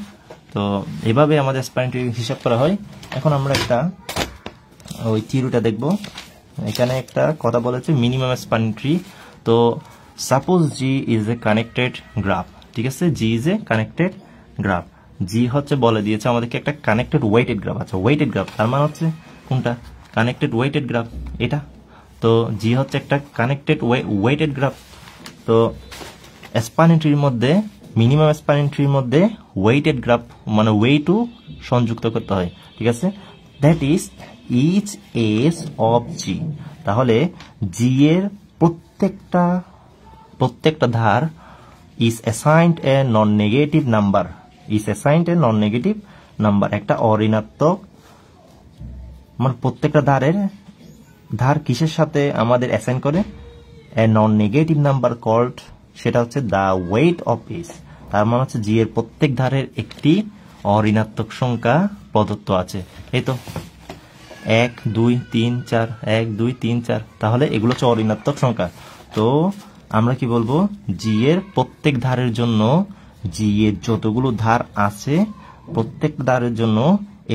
তো এভাবে আমাদের স্প্যানিং ট্রি হিসাব করা হয়। এখন আমরা একটা ওই থিওরিটা দেখব। এখানে একটা কথা বলেছে মিনিমাম স্প্যানিং ট্রি। তো suppose G is a connected graph, ঠিক আছে, জি ইজ এ কানেক্টেড গ্রাফ। জি হচ্ছে বলে দিয়েছে আমাদেরকে একটা কানেক্টেড ওয়েটেড গ্রাফ। আচ্ছা, ওয়েটেড গ্রাফ তার মানে হচ্ছে কোনটা? কানেক্টেড ওয়েটেড গ্রাফ এটা। তো জি হচ্ছে একটা কানেক্টেড ওয়েটেড গ্রাফ। তো স্প্যানিং ট্রির মধ্যে, মিনিমাম স্প্যানিং ট্রির মধ্যে ওয়েটেড গ্রাফ মানে ওয়েটও সংযুক্ত করতে হয়, ঠিক আছে। That is each edge of G. তাহলে জি এর প্রত্যেকটা ধার is assigned a non-negative number, একটা অঋণাত্মক, মানে প্রত্যেকটা ধার কিসের সাথে আমাদের অ্যাসাইন করে? a non-negative number called, সেটা হচ্ছে the weight of each। তার মানে হচ্ছে জি এর প্রত্যেক ধারের একটি অঋণাত্মক সংখ্যা প্রদত্ত আছে। এই তো 1 2 3 4, 1 2 3 4, তাহলে এগুলো হচ্ছে অঋণাত্মক সংখ্যা। তো আমরা কি বলবো? জি এর প্রত্যেক ধারের জন্য, জি এর যতগুলো ধার আছে প্রত্যেক ধারের জন্য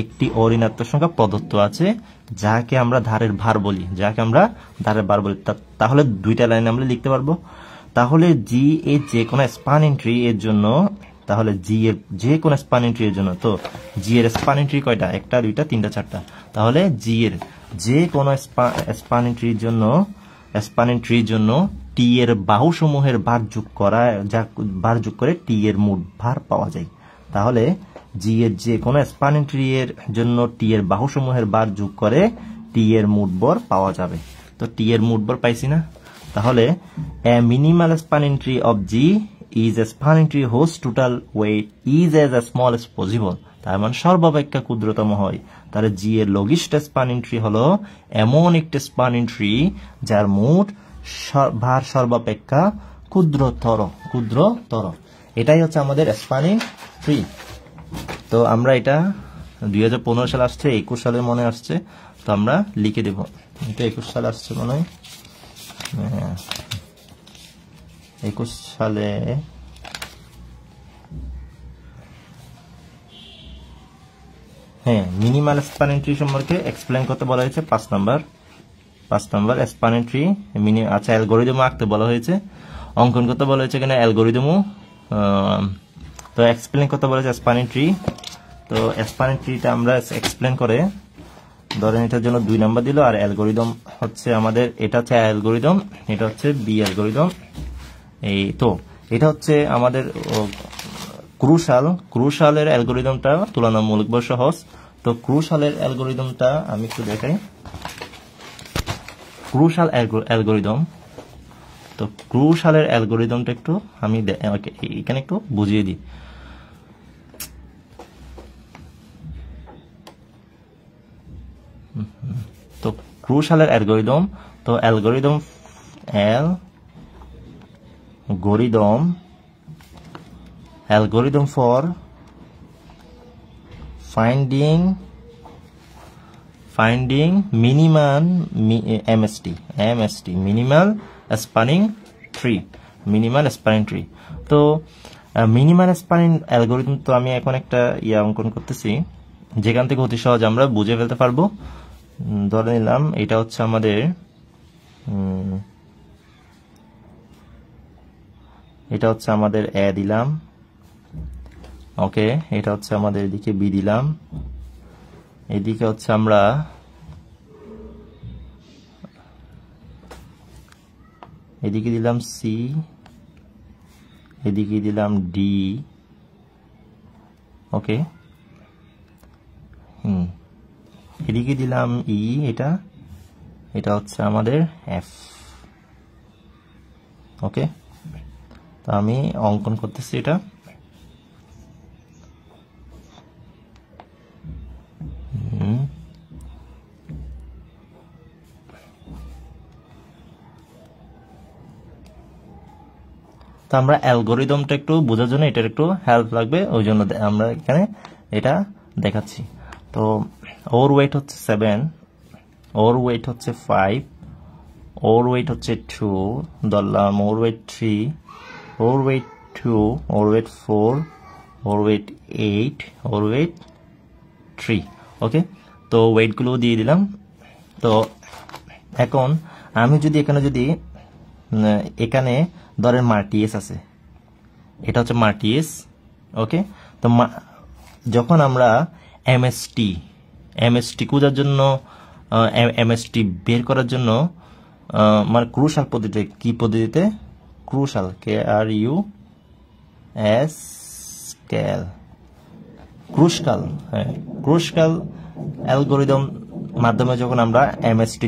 একটি অঋণাত্মক সংখ্যা প্রদত্ত আছে, যাকে আমরা ধারের ভার বলি, তাহলে দুইটা লাইন আমরা লিখতে পারবো। তাহলে জি এর যে কোনো স্প্যানিং ট্রি এর জন্য, তাহলে জি এর যে কোনো স্প্যানিং ট্রি এর জন্য, তো জি এর স্প্যানিং ট্রি কয়টা? 1টা 2টা 3টা 4টা। তাহলে জি এর যে কোনো স্প্যানিং ট্রির জন্য টি এর বাহুসমূহের ভার যোগ করে টি এর মোট ভার পাওয়া যায়। তাহলে জি এর যে কোনো স্প্যানিং ট্রি এর জন্য টি এর বাহুসমূহের ভার যোগ করে টি এর মোট ভর পাওয়া যাবে। তো টি এর মোট ভর পাইছি না? তাহলে a minimal spanning tree of G is a spanning tree whose total weight is as small as possible। তার মানে সর্বাপেক্ষা ক্ষুদ্রতম হয়। তাহলে জি এর লঘিষ্ঠ স্প্যানিং ট্রি হলো এমন একটি স্প্যানিং ট্রি যার মোট ভার সর্বাপেক্ষা ক্ষুদ্রতর। এটাই হচ্ছে আমাদের স্প্যানিং ট্রি। তো আমরা এটা 2015 সালে আসছে, 21 সালে মনে আসছে, তো আমরা লিখে দেব। এটা 21 সালে আসছে মনে হয়, 21 সালে। হ্যাঁ, মিনিমাল স্প্যানিং ট্রি সম্পর্কে এক্সপ্লেন করতে বলা হয়েছে 5 নাম্বার স্প্যানিং ট্রি। আচ্ছা, অ্যালগরিদমও আঁকতে বলা হয়েছে, অঙ্কন করতে বলা হয়েছে, এখানে অ্যালগরিদমও তো এক্সপ্লেন করতে বলা হয়েছে স্প্যানিং ট্রি। তো স্প্যানিং ট্রিটা আমরা এক্সপ্লেন করে, ধরেন এটার জন্য 2 নাম্বার দিল, আর অ্যালগরিদম হচ্ছে আমাদের, এটা হচ্ছে অ্যালগরিদম, এটা হচ্ছে বি অ্যালগরিদম। এই তো এটা হচ্ছে আমাদের ক্রুশালের অ্যালগরিদমটা তুলনামূলকভাবে সহজ। তো ক্রুশালের অ্যালগরিদমটা আমি একটু দেখাই। ক্রুশাল অ্যালগরিদম, তো ক্রুশালের অ্যালগরিদমটা একটু আমি এখানে একটু বুঝিয়ে দিই। তো ক্রুশালের অ্যালগরিদম, তো algorithm for finding minimal minimal spanning tree. তো মিনিমাল স্প্যানিং অ্যালগরিদম, তো আমি এখন একটা অঙ্কন করতেছি যেখান থেকে অতি সহজ আমরা বুঝে ফেলতে পারবো। ধরে নিলাম এটা হচ্ছে আমাদের এ দিলাম, ওকে, এটা হচ্ছে আমাদের এদিকে বি দিলাম, এদিকে হচ্ছে আমরা এদিকে দিলাম সি, এদিকে দিলাম ডি, ওকে, এদিকে দিলাম ই, এটা হচ্ছে আমাদের এফ, ওকে। তো আমি অঙ্কন করতেছি এটা। তো আমরা অ্যালগরিদমটা একটু বোঝার জন্য এটার একটু হেল্প লাগবে, ওই জন্য আমরা এখানে এটা দেখাচ্ছি। তো ওর ওয়েট হচ্ছে 7, ওর ওয়েট হচ্ছে 5, ওর ওয়েট হচ্ছে 2 ধরলাম, ওর ওয়েট 3, ওর ওয়েট 2, ওর ওয়েট 4, ওর ওয়েট 8, ওর ওয়েট 3, ওকে। তো ওয়েটগুলো দিয়ে দিলাম। তো এখন আমি যদি এখানে যদি এখানে ধরেন মাল্টিএস আছে, এটা হচ্ছে মাল্টিএস। ওকে, তো যখন আমরা এমএসটি খোঁজার জন্য, এমএসটি বের করার জন্য মানে ক্রুশাল পদ্ধতিতে, কি পদ্ধতিতে? ক্রুশাল, KRUS ক্রুশাল, হ্যাঁ, ক্রুশাল অ্যালগোরিদম মাধ্যমে যখন আমরা এমএসটি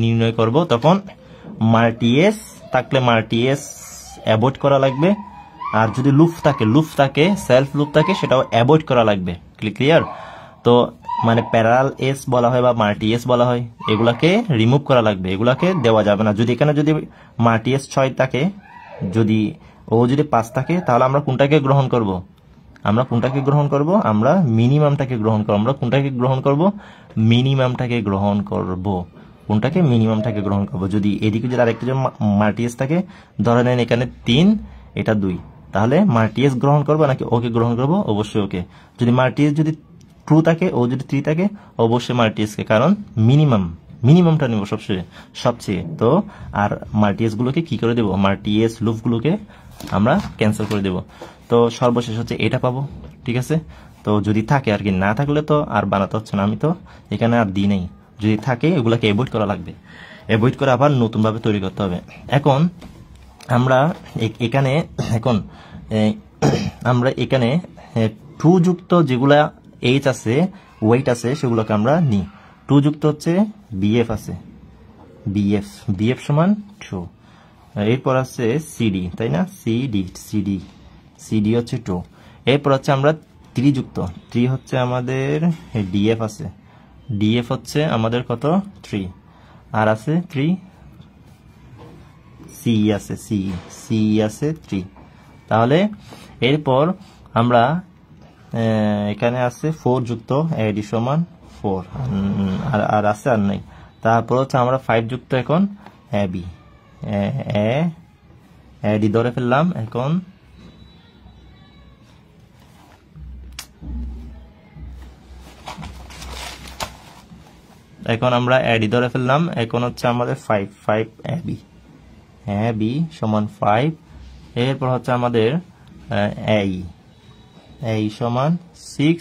নির্ণয় করব, তখন মাল্টিএস থাকলে মাল্টিএস অ্যাভয়েড করা লাগবে, আর যদি লুপ থাকে সেলফ লুপ থাকে, সেটাও অ্যাভয়েড করা লাগবে। ক্লিয়ার? তো মানে প্যারালাল এস বলা হয় বা মাল্টিএস বলা হয়, এগুলাকে রিমুভ করা লাগবে, এগুলাকে দেওয়া যাবে না। যদি এখানে যদি মাল্টিএস 6 থাকে, যদি 5 থাকে, তাহলে আমরা কোনটাকে গ্রহণ করব? আমরা মিনিমামটাকে গ্রহণ করব। আমরা কোনটাকে গ্রহণ করব? মিনিমামটাকে গ্রহণ করব। কোনটাকে? মিনিমামটাকে গ্রহণ করব। যদি এদিকে যদি আরেকটা মাল্টিএস থাকে, ধরে নেন এখানে 3, এটা 2, তাহলে মাল্টিএস গ্রহণ করব নাকি ওকে গ্রহণ করব? অবশ্যই ওকে। যদি মাল্টিএস যদি ট্রু থাকে, ও যদি 3 থাকে, অবশ্যই মাল্টিএসকে, কারণ মিনিমামটা নেব সবচেয়ে। তো আর মাল্টিএস গুলোকে কি করে দেব? মাল্টিএস লুপ গুলোকে আমরা ক্যান্সেল করে দেব। তো সর্বশেষ হচ্ছে এটা পাবো। ঠিক আছে? তো যদি থাকে আর কি, না থাকলে তো আর বানাতে হচ্ছে না, আমি তো এখানে আর দিই নেই। যদি থাকে এগুলাকে অ্যাভয়েড করা লাগবে, অ্যাভয়েড করে আবার নতুনভাবে তৈরি করতে হবে। এখন আমরা এখানে ট্রু যুক্ত যেগুলা এইচ আছে, ওয়েট আছে, সেগুলোকে আমরা নিই। ট্রু যুক্ত হচ্ছে বিএফ আছে, বিএফ সমান ট্রু। এরপর আছে সিডি, তাই না? সিডি হচ্ছে ট্রু। এরপর হচ্ছে আমরা 3 যুক্ত, 3 হচ্ছে আমাদের ডিএফ আছে, ডিএফ হচ্ছে আমাদের কত? 3। আর আছে 3 সি আছে 3। তাহলে এরপর আমরা এখানে আছে 4 যুক্ত, এডি সমান 4, আর আছে আর নাই। তারপর হচ্ছে আমরা 5 যুক্ত, এখন এডি ধরে ফেললাম। এখন আমরা এডি ধরে ফেললাম। এখন হচ্ছে আমাদের 5 এবি সমান 5। এরপর হচ্ছে আমাদের এই সমান 6,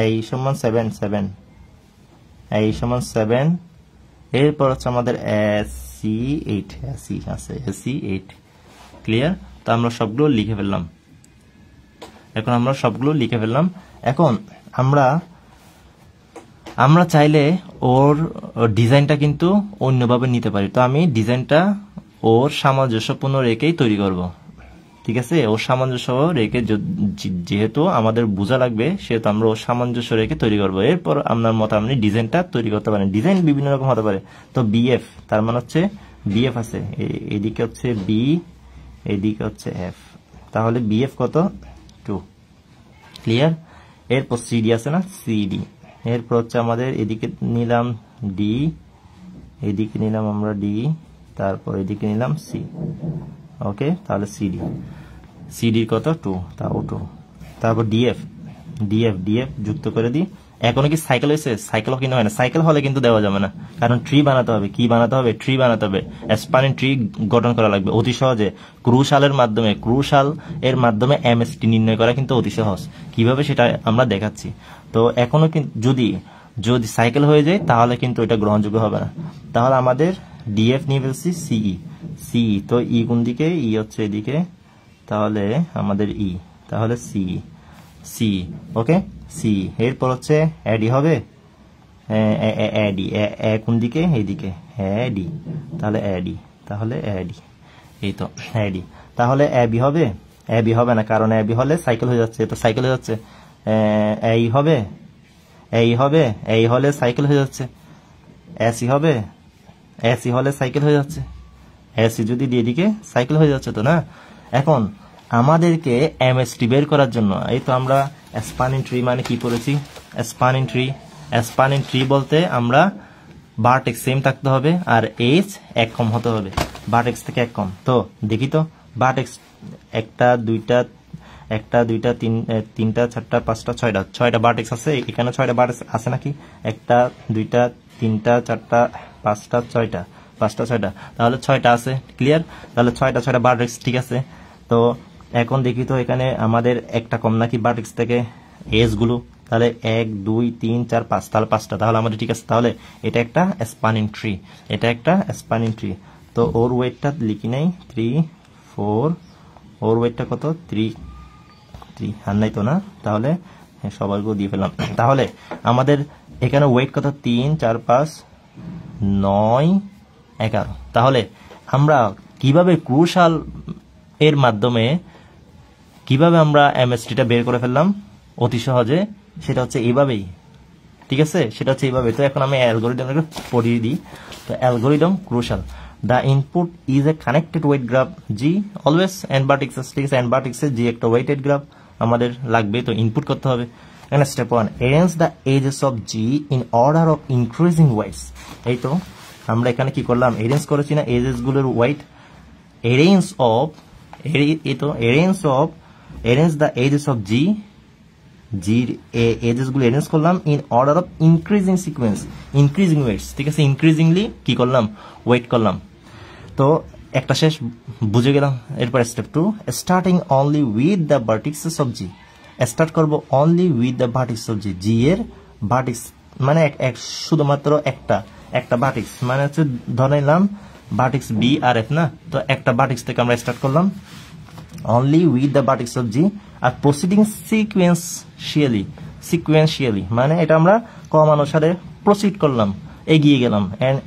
এই সমান 7, এই সমান 7। এরপর হচ্ছে আমাদের এসি 8 ক্লিয়ার? তো আমরা সবগুলো লিখে ফেললাম। এখন আমরা চাইলে ওর ডিজাইনটা কিন্তু অন্যভাবে নিতে পারি। তো আমি ডিজাইনটা ওর সামঞ্জস্যপূর্ণ রেখেই তৈরি করব। ঠিক আছে? ওর সামঞ্জস্য রেখে, যেহেতু আমাদের বোঝা লাগবে, সেহেতু আমরা ওর সামঞ্জস্য রেখে তৈরি করবো। এরপর আপনার মতো আপনি ডিজাইনটা তৈরি করতে পারেন। ডিজাইন বিভিন্ন রকম হতে পারে। তো বিএফ, তার মানে হচ্ছে বিএফ আছে, এদিকে হচ্ছে বি, এদিকে হচ্ছে এফ, তাহলে বিএফ কত? 2। ক্লিয়ার? এরপর সিডি আছে না, সিডি। এরপর হচ্ছে আমাদের এদিকে নিলাম ডি, এদিকে নিলাম আমরা ডি, তারপর এদিকে নিলাম সি। ওকে, তাহলে সিডি কত? 2, তাও 2। তারপর ডিএফ যুক্ত করে দিই। এখনো কি সাইকেল হয়েছে? সাইকেল কিন্তু হয় না। সাইকেল হলে কিন্তু দেওয়া যাবে না, কারণ ট্রি বানাতে হবে। কি বানাতে হবে? ট্রি বানাতে হবে। স্প্যানিং ট্রি গঠন করা লাগবে অতি সহজে। ক্রুশাল এর মাধ্যমে এমএসটি নির্ণয় করা কিন্তু অতি সহজ। কিভাবে সেটা আমরা দেখাচ্ছি। তো এখনো কিন্তু যদি সাইকেল হয়ে যায়, তাহলে কিন্তু এটা গ্রহণযোগ্য হবে না। তাহলে আমাদের ডিএফ নিয়ে ফেলছি সিই। তো ই কোন দিকে? ই হচ্ছে এদিকে, তাহলে আমাদের ই, তাহলে সি। ওকে, সি। এরপর হচ্ছে অ্যাডি হবে, কোন দিকে? এইদিকে, অ্যাডি, তাহলে অ্যাডি, এই তো অ্যাডি। তাহলে অ্যাবি হবে না, কারণ অ্যাবি হলে সাইকেল হয়ে যাচ্ছে। তো সাইকেল হয়ে যাচ্ছে। এই হলে সাইকেল হয়ে যাচ্ছে। এসি হলে সাইকেল হয়ে যাচ্ছে। এসি যদি দিয়ে দিকে সাইকেল হয়ে যাচ্ছে, তো না? এখন আমাদেরকে এমএসটি বের করার জন্য, এই তো আমরা স্প্যানিং ট্রি মানে কি পড়েছি? স্প্যানিং ট্রি বলতে আমরা ভার্টেক্স সেম থাকতে হবে, আর এইচ 1 কম হতে হবে। ভার্টেক্স থেকে 1 কম। তো দেখি তো, ভার্টেক্স 1 2 3 4 5 6টা ভার্টেক্স আছে। এখানে 6টা ভার্টেক্স আছে নাকি? 1 2 3 4 5টা 6টা 5টা 6টা, তাহলে 6টা আছে। ক্লিয়ার? তাহলে 6টা ভার্টেক্স ঠিক আছে। তো এখন দেখি তো এখানে আমাদের একটা কম নাকি ভার্টেক্স থেকে এজ গুলো, তাহলে 1 2 3 4 5, তাহলে 5টা, তাহলে আমাদের ঠিক আছে। তাহলে এটা একটা স্প্যানিং ট্রি, এটা একটা স্প্যানিং ট্রি। তো ওর ওয়েটটা লিখি নাই 3 4, ওর ওয়েটটা কত 3 আর নাই তো না, তাহলে সবাইকে দিয়ে ফেললাম। তাহলে আমাদের এখানে ওয়েট কত 3 4 5 9 11। তাহলে আমরা কিভাবে ক্রুশাল এর মাধ্যমে কিভাবে আমরা এমএসটিটা বের করে ফেললাম অতি সহজে, সেটা হচ্ছে এইভাবেই। ঠিক আছে, সেটা হচ্ছে এইভাবে। তো এখন আমি অ্যালগরিদমটাকে পড়িয়ে দিই। তো algorithm Kruskal, the input is a connected weight graph G, always n vertices. ঠিক আছে, এন ভার্টেক্সে জি একটা ওয়েটেড গ্রাফ আমাদের লাগবে, তো ইনপুট করতে হবে। এখানে step 1, arrange the edges of g in order of increasing weights. এই তো আমরা এখানে কি করলাম, অ্যারেঞ্জ করেছি না এজেস গুলোর ওয়েট। অ্যারেঞ্জ অফ, এই তো arrange the edges of g, জির এজেস গুলো অ্যারেঞ্জ করলাম in order of increasing sequence, increasing weights. ঠিক আছে, ইনক্রিজিংলি কি করলাম, ওয়েট করলাম। তো একটা শেষ বুঝে গেলাম। এরপর step 2, starting only with the vertices of G. Start করবো only with the vertex of G, G এর ভার্টিক্স মানে শুধুমাত্র একটা ভার্টিক্স, মানে হচ্ছে ধরে নিলাম ভার্টিক্স বি আর এফ না, তো একটা ভার্টিক্স থেকে আমরা স্টার্ট করলাম only with the vertex of g, আর প্রসিডিং সিকুয়েন্সিয়ালি মানে এটা আমরা ক্রমানুসারে প্রসিড করলাম, এগিয়ে গেলাম। And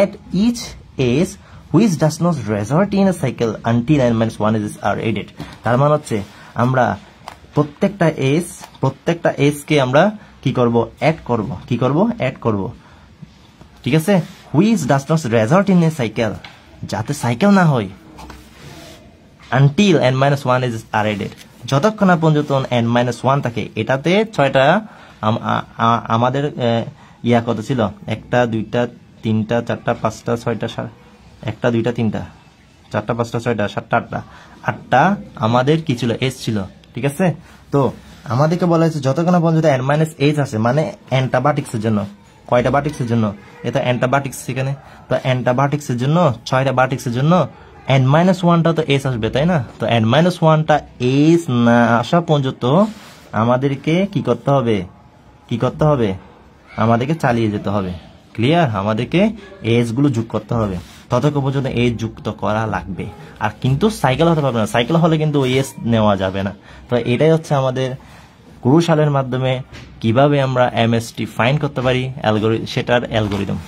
at each edge which does not result in a cycle until n-1 edges are added. তার মানে হচ্ছে আমরা প্রত্যেকটা এজ কে আমরা কি করব, অ্যাড করব। ঠিক আছে, which does not result in a cycle, যাতে সাইকেল না হয়, আনটিল n-1 is added, যতক্ষণ না পর্যন্ত n-1 থাকে। এটাতে 6টা আমাদের ইয়া কত ছিল, 1 2 3 4 5 6 1 2 3 4 5 6 7 8টা আমাদের কি ছিল, এস ছিল। ঠিক আছে, তো আমাদেরকে বলা হয়েছে যতক্ষণ না পর্যন্ত n-8 আছে, মানে nটা ভার্টিক্সের জন্য। কয়টা ভার্টিক্সের জন্য, এটা nটা ভার্টিক্স এখানে, তো nটা ভার্টিক্সের জন্য 6টা ভার্টিক্সের জন্য n-1টা তো এস আসবে, তাই না? তো n-1টা এস না আসা পর্যন্ত আমাদেরকে কি করতে হবে, আমাদেরকে চালিয়ে যেতে হবে। ক্লিয়ার? আমাদেরকে এজ গুলো যোগ করতে হবে, ততক্ষণ পর্যন্ত এজ যুক্ত করা লাগবে। আর কিন্তু সাইকেল হতে পারবে না, সাইকেল হলে কিন্তু এস নেওয়া যাবে না। তো এটাই হচ্ছে আমাদের ক্রুশালের মাধ্যমে কিভাবে আমরা এমএসটি ফাইন্ড করতে পারি, সেটার অ্যালগরিদম।